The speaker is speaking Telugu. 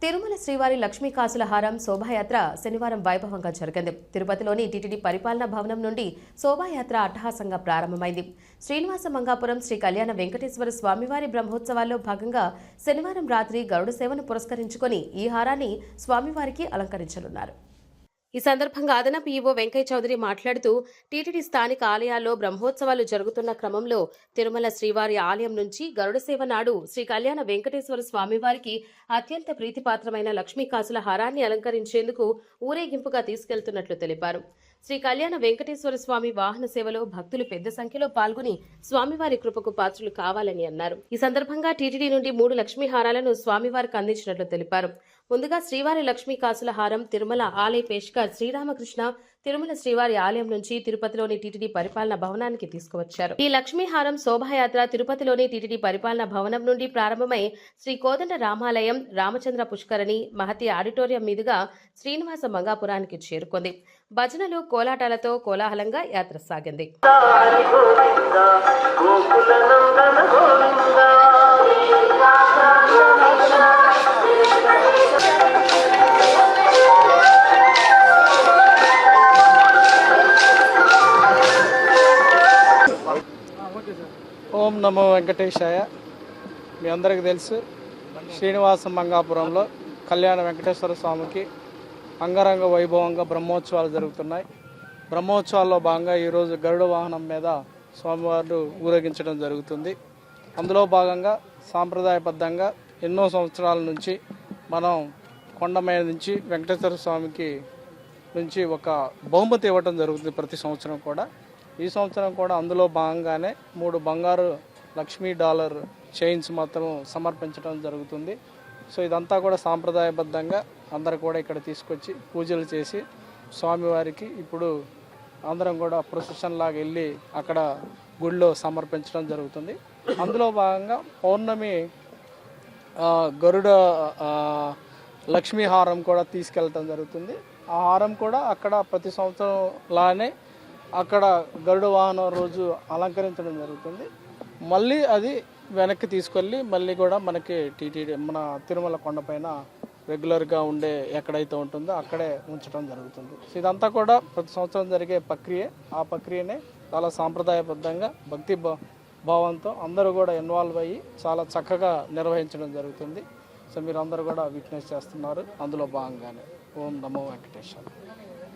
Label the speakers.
Speaker 1: తిరుమల శ్రీవారి లక్ష్మీ కాసుల హారం శోభాయాత్ర శనివారం వైభవంగా జరిగింది. తిరుపతిలోని టీటీడీ పరిపాలనా భవనం నుండి శోభాయాత్ర అట్టహాసంగా ప్రారంభమైంది. శ్రీనివాస మంగాపురం శ్రీ కళ్యాణ వెంకటేశ్వర స్వామివారి బ్రహ్మోత్సవాల్లో భాగంగా శనివారం రాత్రి గరుడ సేవను పురస్కరించుకొని ఈ హారాన్ని స్వామివారికి అలంకరించనున్నారు. ఈ సందర్భంగా అదనపు ఈవో వెంకయ్య చౌదరి మాట్లాడుతూ టీటీడీ స్థానిక ఆలయాల్లో బ్రహ్మోత్సవాలు జరుగుతున్న క్రమంలో తిరుమల శ్రీవారి ఆలయం నుంచి గరుడ సేవ నాడు శ్రీ కళ్యాణ వెంకటేశ్వర స్వామివారికి అత్యంత ప్రీతిపాత్రమైన లక్ష్మీ కాసుల హారాన్ని అలంకరించేందుకు ఊరేగింపుగా తీసుకెళ్తున్నట్లు తెలిపారు. శ్రీ కళ్యాణ వెంకటేశ్వర స్వామి వాహన సేవలో భక్తులు పెద్ద సంఖ్యలో పాల్గొని స్వామివారి కృపకు పాత్రులు కావాలని అన్నారు. ఈ సందర్భంగా టీటీడీ నుండి 3 లక్ష్మీ హారాలను స్వామివారికి అందించినట్లు తెలిపారు. ముందుగా శ్రీవారి లక్ష్మీ కాసుల హారం తిరుమల ఆలయ పేష్కర్ శ్రీరామకృష్ణ తిరుమల శ్రీవారి ఆలయం నుంచి తిరుపతిలోని టీటీడీ పరిపాలనా భవనానికి తీసుకువచ్చారు. ఈ లక్ష్మీ హారం శోభాయాత్ర తిరుపతిలోని టీటీడీ పరిపాలనా భవనం నుండి ప్రారంభమై శ్రీ కోదండ రామాలయం, రామచంద్ర పుష్కరణి, మహతి ఆడిటోరియం మీదుగా శ్రీనివాస మంగాపురానికి చేరుకుంది. భజనలు, కోలాటాలతో కోలాహలంగా యాత్ర సాగింది.
Speaker 2: ఓం నమో వెంకటేశాయ. మీ అందరికీ తెలుసు, శ్రీనివాస మంగాపురంలో కళ్యాణ వెంకటేశ్వర స్వామికి అంగరంగ వైభవంగా బ్రహ్మోత్సవాలు జరుగుతున్నాయి. బ్రహ్మోత్సవాల్లో భాగంగా ఈరోజు గరుడ వాహనం మీద స్వామివారు ఊరేగించడం జరుగుతుంది. అందులో భాగంగా సాంప్రదాయబద్ధంగా ఎన్నో సంవత్సరాల నుంచి మనం కొండ మీద నుంచి వెంకటేశ్వర స్వామికి నుంచి ఒక బహుమతి ఇవ్వటం జరుగుతుంది ప్రతి సంవత్సరం కూడా. ఈ సంవత్సరం కూడా అందులో భాగంగానే 3 బంగారు లక్ష్మీ డాలర్ చైన్స్ మాత్రం సమర్పించడం జరుగుతుంది. సో ఇదంతా కూడా సాంప్రదాయబద్ధంగా అందరూ కూడా ఇక్కడ తీసుకొచ్చి పూజలు చేసి స్వామివారికి ఇప్పుడు అందరం కూడా ప్రొసెషన్ లాగా వెళ్ళి అక్కడ గుడిలో సమర్పించడం జరుగుతుంది. అందులో భాగంగా పౌర్ణమి గరుడ లక్ష్మీ హారం కూడా తీసుకెళ్ళటం జరుగుతుంది. ఆ హారం కూడా అక్కడ ప్రతి సంవత్సరం లానే అక్కడ గరుడ వాహనం రోజు అలంకరించడం జరుగుతుంది. మళ్ళీ అది వెనక్కి తీసుకెళ్ళి మళ్ళీ కూడా మనకి టీటీడీ మన తిరుమల కొండపైన రెగ్యులర్గా ఉండే ఎక్కడైతే ఉంటుందో అక్కడే ఉంచడం జరుగుతుంది. ఇదంతా కూడా ప్రతి సంవత్సరం జరిగే ప్రక్రియ. ఆ ప్రక్రియనే చాలా సాంప్రదాయబద్ధంగా భక్తి భావంతో అందరూ కూడా ఇన్వాల్వ్ అయ్యి చాలా చక్కగా నిర్వహించడం జరుగుతుంది. సో మీరు అందరూ కూడా విట్నెస్ చేస్తున్నారు అందులో భాగంగానే. ఓం నమో వెంకటేశ్వర.